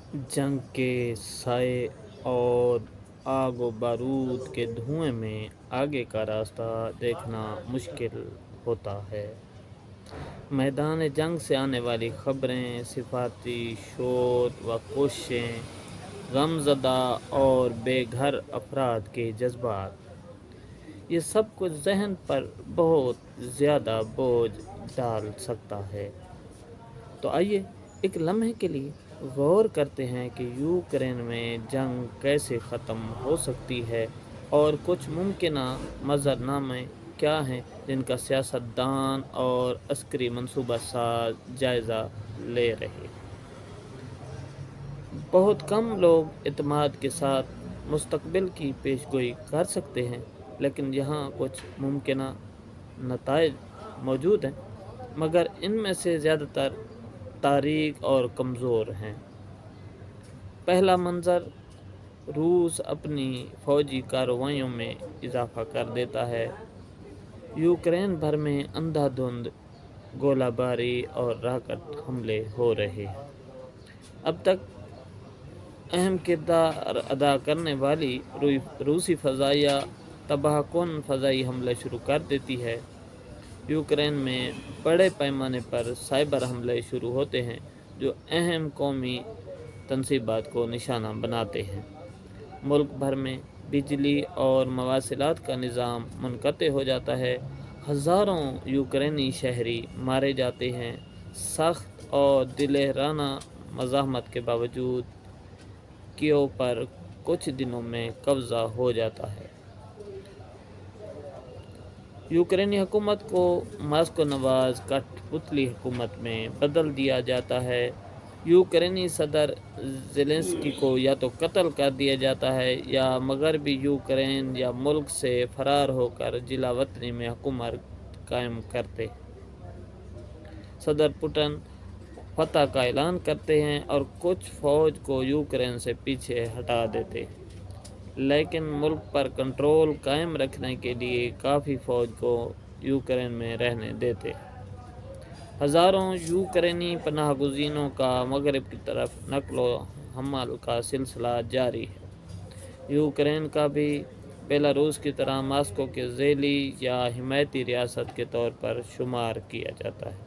जंग के साए और आग व बारूद के धुएं में आगे का रास्ता देखना मुश्किल होता है। मैदान जंग से आने वाली खबरें, सिफाती शोर व कोशिशें, गमज़दा और बेघर अफराद के जज्बात, ये सब कुछ ज़हन पर बहुत ज़्यादा बोझ डाल सकता है। तो आइए एक लम्हे के लिए गौर करते हैं कि यूक्रेन में जंग कैसे ख़त्म हो सकती है और कुछ मुमकिन मंजरनामे क्या हैं जिनका सियासतदान और अस्करी मनसूबा साज जायज़ा ले रहे। बहुत कम लोग इत्मीनान के साथ मुस्तकबिल की पेशगोई कर सकते हैं, लेकिन यहाँ कुछ मुमकिन नताइज मौजूद हैं, मगर इनमें से ज़्यादातर तारीख और कमज़ोर हैं। पहला मंज़र, रूस अपनी फ़ौजी कार्रवाइयों में इजाफ़ा कर देता है। यूक्रेन भर में अंधाधुंध गोलाबारी और रॉकेट हमले हो रहे हैं। अब तक अहम किरदार अदा करने वाली रूसी फ़ज़ाइया तबाहकुन फ़ज़ाई हमले शुरू कर देती है। यूक्रेन में बड़े पैमाने पर साइबर हमले शुरू होते हैं जो अहम कौमी तनसीबात को निशाना बनाते हैं। मुल्क भर में बिजली और मवासिलात का निज़ाम मुनक़ते हो जाता है। हज़ारों यूक्रेनी शहरी मारे जाते हैं। सख्त और दिलहराना मज़ाहमत के बावजूद कीव पर कुछ दिनों में कब्ज़ा हो जाता है। यूक्रेनी हुकूमत को मास्को नवाज कठपुतली हुकूमत में बदल दिया जाता है। यूक्रेनी सदर ज़ेलेंस्की को या तो कत्ल कर दिया जाता है या मगरबी यूक्रेन या मुल्क से फ़रार होकर जिला वतनी में हुकूमत कायम करते। सदर पुतिन फतह का ऐलान करते हैं और कुछ फ़ौज को यूक्रेन से पीछे हटा देते हैं, लेकिन मुल्क पर कंट्रोल कायम रखने के लिए काफ़ी फ़ौज को यूक्रेन में रहने देते। हज़ारों यूक्रेनी पनाह गुज़ीनों का मगरब की तरफ नकलो हमल का सिलसिला जारी है। यूक्रेन का भी बेलारूस की तरह मास्को के ज़ेली या हिमायती रियासत के तौर पर शुमार किया जाता है।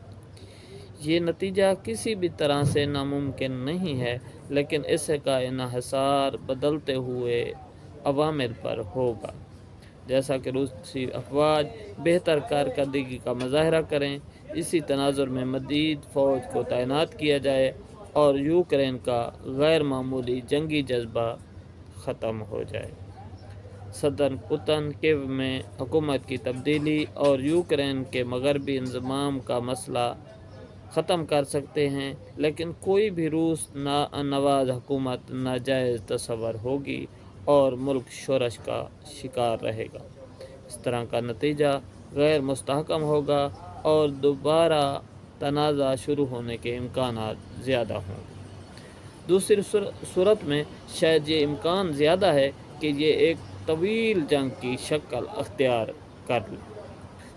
ये नतीजा किसी भी तरह से नामुमकिन नहीं है, लेकिन इसका इन्हिसार बदलते हुए अवामिर पर होगा। जैसा कि रूसी अफवाज बेहतर कारकर्दगी का मुजाहरा करें, इसी तनाजुर में मज़ीद फ़ौज को तैनात किया जाए और यूक्रेन का गैर मामूली जंगी जज्बा ख़त्म हो जाए। सदर पुतिन कीव में हुकूमत की तब्दीली और यूक्रेन के मगरबी इंज़माम का मसला ख़त्म कर सकते हैं, लेकिन कोई भी रूस नवाज हुकूमत नाजायज़ तस्वर होगी और मुल्क शोरश का शिकार रहेगा। इस तरह का नतीजा गैर मुस्तहकम होगा और दोबारा तनाज़ा शुरू होने के इम्कानात ज़्यादा होंगे। दूसरी सूरत में शायद ये इम्कान ज़्यादा है कि ये एक तवील जंग की शक्ल अख्तियार कर ले।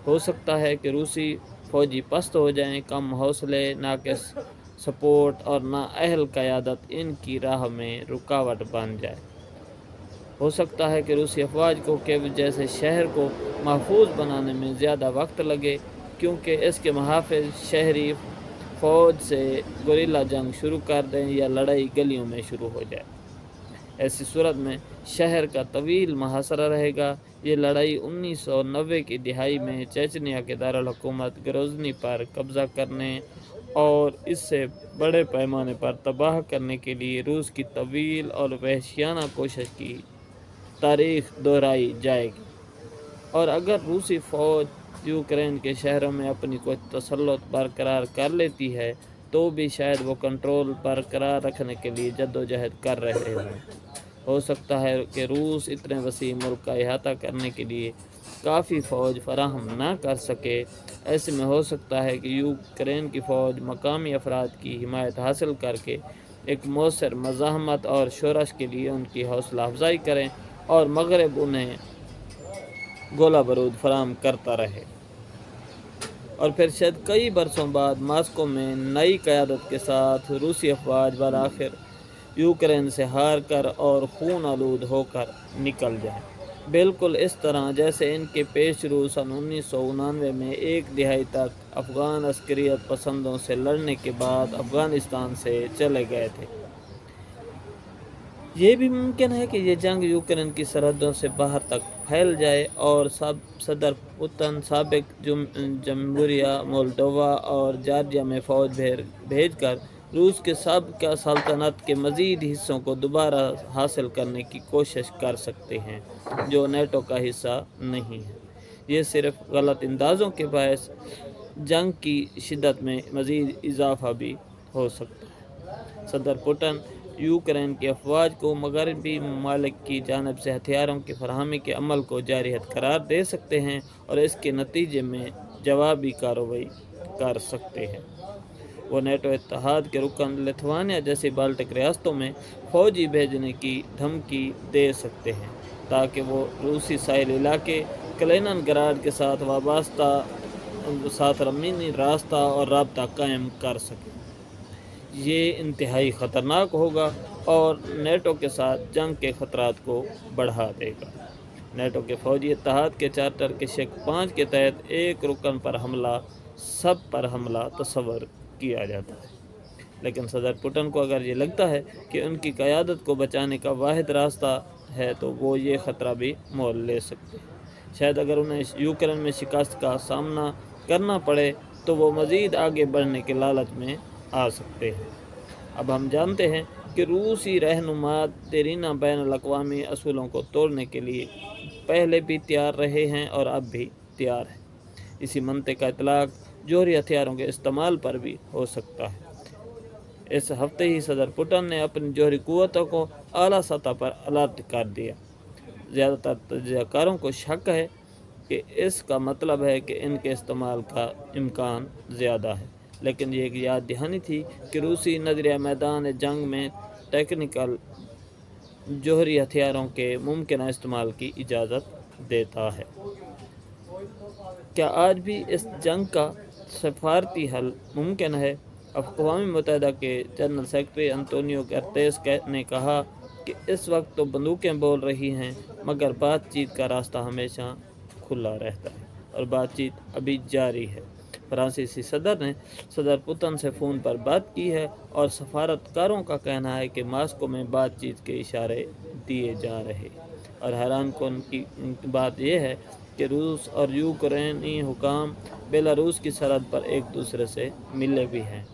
हो सकता है कि रूसी फ़ौजी पस्त हो जाएं, कम हौसले, नाक़िस सपोर्ट और नाअहल क़यादत इनकी राह में रुकावट बन जाए। हो सकता है कि रूसी अफवाज को कीव जैसे शहर को महफूज बनाने में ज़्यादा वक्त लगे, क्योंकि इसके मुहाफ़िज़ शहरी फ़ौज से गुरिल्ला जंग शुरू कर दें या लड़ाई गलियों में शुरू हो जाए। ऐसी सूरत में शहर का तवील मुहासरा रहेगा। ये लड़ाई 1990 की दिहाई में चेचनिया के दारुल हुकूमत ग्रोज़नी पर कब्ज़ा करने और इससे बड़े पैमाने पर तबाह करने के लिए रूस की तवील और वहशियाना कोशिश की तारीख़ दोहराई जाएगी। और अगर रूसी फ़ौज यूक्रेन के शहरों में अपनी कुछ तसल्लुत बरकरार कर लेती है, तो भी शायद वो कंट्रोल बरकरार रखने के लिए जद्दोजहद कर रहे हों। हो सकता है कि रूस इतने वसी मुल्क का अहाता करने के लिए काफ़ी फ़ौज फराहम ना कर सके। ऐसे में हो सकता है कि यूक्रेन की फ़ौज मकामी अफराद की हिमायत हासिल करके एक मौसर मज़ाहमत और शोरश के लिए उनकी हौसला अफजाई करें और मगरब उन्हें गोला बारूद फराहम करता रहे, और फिर शायद कई बरसों बाद मास्को में नई क़यादत के साथ रूसी अफवाज बलाखिर यूक्रेन से हार कर और खून आलूद होकर निकल जाए। बिल्कुल इस तरह जैसे इनके पेशरू सन 1999 में एक दिहाई तक अफ़गान अस्करियत पसंदों से लड़ने के बाद अफ़गानिस्तान से चले गए थे। ये भी मुमकिन है कि ये जंग यूक्रेन की सरहदों से बाहर तक फैल जाए और सदर पुतिन साबिक जमहूरिया मोल्डोवा और जॉर्जिया में फ़ौज भेजकर रूस के साबिक़ा सल्तनत के मज़ीद हिस्सों को दोबारा हासिल करने की कोशिश कर सकते हैं, जो नेटो का हिस्सा नहीं है। ये सिर्फ गलत अंदाज़ों के बायस जंग की शिद्दत में मज़ीद इजाफा भी हो सकता है। सदर पुतिन यूक्रेन की अफवाज को मगरबी ममालिक की जानिब से हथियारों की फराहमी के अमल को जारियत करार दे सकते हैं और इसके नतीजे में जवाबी कार्रवाई कर सकते हैं। वो नेटो इत्तेहाद के रुकन लिथुआनिया जैसी बाल्टिक रियासतों में फ़ौजी भेजने की धमकी दे सकते हैं ताकि वो रूसी साहिल इलाके कलिनिनग्राड के साथ वाबस्ता ज़मीनी रास्ता और राब्ता कायम कर सकें। ये इंतहाई ख़तरनाक होगा और नेटो के साथ जंग के ख़तरात को बढ़ा देगा। नेटो के फ़ौजी इत्तेहाद के चार्टर के शेक 5 के तहत एक रुकन पर हमला सब पर हमला तस्वर किया जाता है, लेकिन सदर पुतिन को अगर ये लगता है कि उनकी क़यादत को बचाने का वाहिद रास्ता है तो वो ये ख़तरा भी मोल ले सकते हैं। शायद अगर उन्हें यूक्रेन में शिकस्त का सामना करना पड़े तो वो मज़ीद आगे बढ़ने के लालच में आ सकते हैं। अब हम जानते हैं कि रूसी रहनुमा देरीना बैन-अल-अक़वामी असूलों को तोड़ने के लिए पहले भी तैयार रहे हैं और अब भी तैयार हैं। इसी मंतक़ का इतलाक़ जौहरी हथियारों के इस्तेमाल पर भी हो सकता है। इस हफ्ते ही सदर पुतिन ने अपनी जौहरी क़ुव्वतों को आला सतह पर अलर्ट कर दिया। ज़्यादातर तजज़ियाकारों को शक है कि इसका मतलब है कि इनके इस्तेमाल का इम्कान ज़्यादा है, लेकिन ये एक याद दहानी थी कि रूसी नज़रिया मैदान जंग में टेक्निकल जौहरी हथियारों के मुमकिन इस्तेमाल की इजाज़त देता है। क्या आज भी इस जंग का सफारती हल मुमकिन है? अक़वाम मुत्तहिदा के जनरल सेक्रेटरी अंतोनियो गुतेरेस ने कहा कि इस वक्त तो बंदूकें बोल रही हैं, मगर बातचीत का रास्ता हमेशा खुला रहता है और बातचीत अभी जारी है। फ्रांसीसी सदर ने सदर पुतिन से फ़ोन पर बात की है और सफारतकारों का कहना है कि मास्को में बातचीत के इशारे दिए जा रहे और हैरानकुन की बात यह है कि रूस और यूक्रेनी हुकाम बेलारूस की सरहद पर एक दूसरे से मिले भी हैं।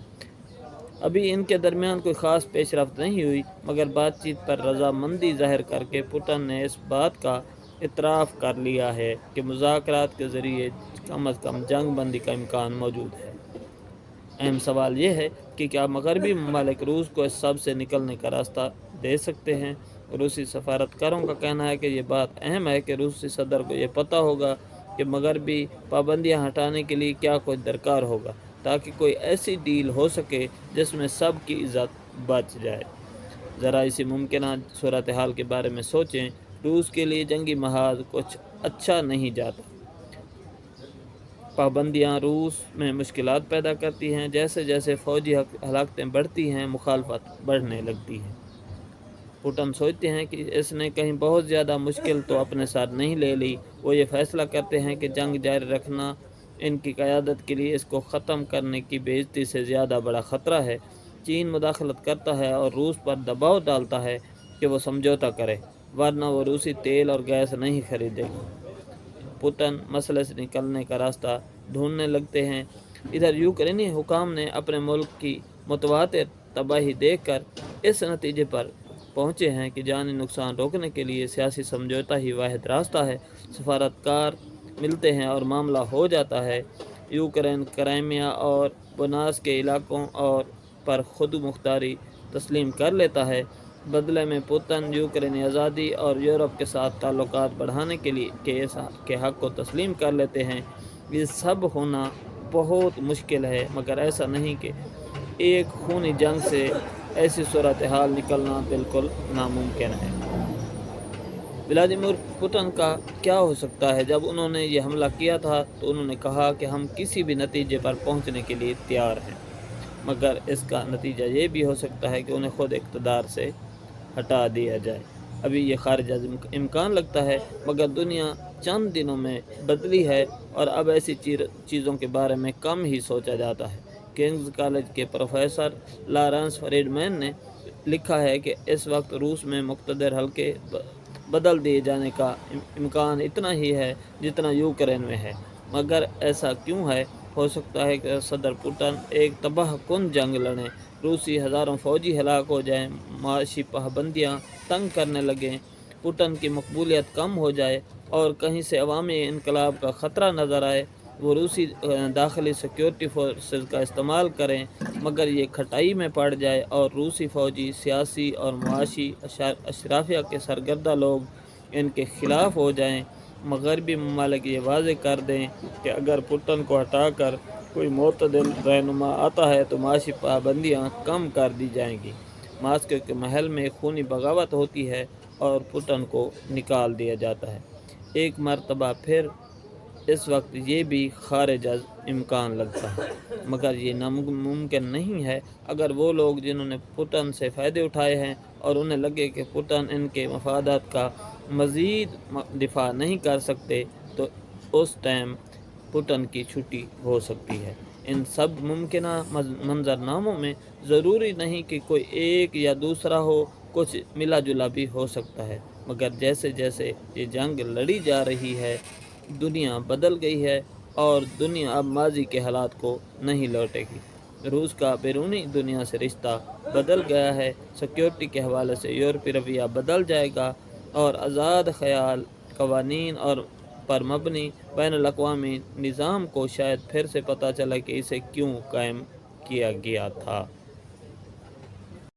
अभी इनके दरमियान कोई ख़ास पेशरफ्त नहीं हुई, मगर बातचीत पर रजामंदी ज़ाहिर करके पुतिन ने इस बात का इतराफ़ कर लिया है कि मुज़ाकरात के ज़रिए कम अज़ कम जंग बंदी का इम्कान मौजूद है। अहम सवाल ये है कि क्या मगरबी ममालिक रूस को इस सब से निकलने का रास्ता दे सकते हैं। रूसी सफारतकारों का कहना है कि ये बात अहम है कि रूसी सदर को ये पता होगा कि मगरबी पाबंदियाँ हटाने के लिए क्या कुछ दरकार होगा ताकि कोई ऐसी डील हो सके जिसमें सब की इज़्ज़त बच जाए। ज़रा इसी मुमकिन सूरत हाल के बारे में सोचें। रूस के लिए जंगी महाज कुछ अच्छा नहीं जाता। पाबंदियाँ रूस में मुश्किलात पैदा करती हैं। जैसे जैसे फ़ौजी हलाकतें बढ़ती हैं, मुखालफत बढ़ने लगती है। पुतिन सोचते हैं कि इसने कहीं बहुत ज़्यादा मुश्किल तो अपने साथ नहीं ले ली। वो ये फ़ैसला करते हैं कि जंग जारी रखना इनकी क़यादत के लिए इसको ख़त्म करने की बेइज्जती से ज़्यादा बड़ा ख़तरा है। चीन मुदाखलत करता है और रूस पर दबाव डालता है कि वो समझौता करे, वरना वो रूसी तेल और गैस नहीं खरीदेगा। पुतिन मसले से निकलने का रास्ता ढूंढने लगते हैं। इधर यूक्रेनी हुकाम ने अपने मुल्क की मुतवातिर तबाही देखकर इस नतीजे पर पहुँचे हैं कि जानी नुकसान रोकने के लिए सियासी समझौता ही वाहिद रास्ता है। सफारतकार मिलते हैं और मामला हो जाता है। यूक्रेन क्राइमिया और डोनेट्स्क के इलाकों और पर खुद मुख्तारी तस्लीम कर लेता है। बदले में पुतिन यूक्रेनी आज़ादी और यूरोप के साथ ताल्लुकात बढ़ाने के लिए के हक़ को तस्लीम कर लेते हैं। ये सब होना बहुत मुश्किल है, मगर ऐसा नहीं कि एक खूनी जंग से ऐसी सूरत हाल निकलना बिल्कुल नामुमकिन है। व्लादिमीर पुतिन का क्या हो सकता है? जब उन्होंने ये हमला किया था तो उन्होंने कहा कि हम किसी भी नतीजे पर पहुंचने के लिए तैयार हैं। مگر اس کا نتیجہ یہ بھی ہو سکتا ہے کہ انہیں خود اقتدار سے ہٹا دیا جائے۔ ابھی یہ خارج از امکان لگتا ہے، مگر دنیا چند دنوں میں بدلی ہے اور اب ایسی چیزوں کے بارے میں کم ہی سوچا جاتا ہے۔ کنگز کالج کے پروفیسر لارنس فریڈمین نے لکھا ہے کہ اس وقت روس میں مقتدر حلقے بدل دیے جانے کا امکان اتنا ہی ہے جتنا یوکرین میں ہے۔ مگر ایسا کیوں ہے؟ ہو سکتا ہے کہ صدر پوٹن ایک تباہ کن جنگ لڑیں، روسی ہزاروں فوجی ہلاک ہو جائیں، معاشی پابندیاں تنگ کرنے لگیں، پوٹن کی مقبولیت کم ہو جائے اور کہیں سے عوامی انقلاب کا خطرہ نظر آئے۔ وہ روسی داخلی سیکیورٹی فورسز کا استعمال کریں، مگر یہ کھٹائی میں پڑ جائے اور روسی فوجی، سیاسی اور معاشی اشرافیہ کے سرگردہ لوگ ان کے خلاف ہو جائیں۔ مغربی ممالک یہ واضح کر دیں کہ اگر پوٹن کو ہٹا کر کوئی معتدل رہنما آتا ہے تو معاشی پابندیاں کم کر دی جائیں گی۔ ماسکو کے محل میں خونی بغاوت ہوتی ہے اور پوٹن کو نکال دیا جاتا ہے۔ ایک مرتبہ پھر اس وقت یہ بھی خارج از امکان لگتا ہے، مگر یہ ناممکن نہیں ہے۔ اگر وہ لوگ جنہوں نے پوٹن سے فائدے اٹھائے ہیں اور انہیں لگے کہ پوٹن ان کے مفادات کا مزید دفاع نہیں کر سکتے تو اس ٹائم پوٹن کی چھٹی ہو سکتی ہے۔ ان سب ممکنہ منظرناموں میں ضروری نہیں کہ کوئی ایک یا دوسرا ہو، کچھ ملا جلا بھی ہو سکتا ہے، مگر جیسے جیسے یہ جنگ لڑی جا رہی ہے دنیا بدل گئی ہے اور دنیا اب ماضی کے حالات کو نہیں لوٹے گی۔ روس کا بیرونی دنیا سے رشتہ بدل گیا ہے، سیکیورٹی کے حوالے سے یورپی رویہ بدل جائے گا اور آزاد خیال قوانین اور پر مبنی بین الاقوامی نظام کو شاید پھر سے پتہ چلا کہ اسے کیوں قائم کیا گیا تھا۔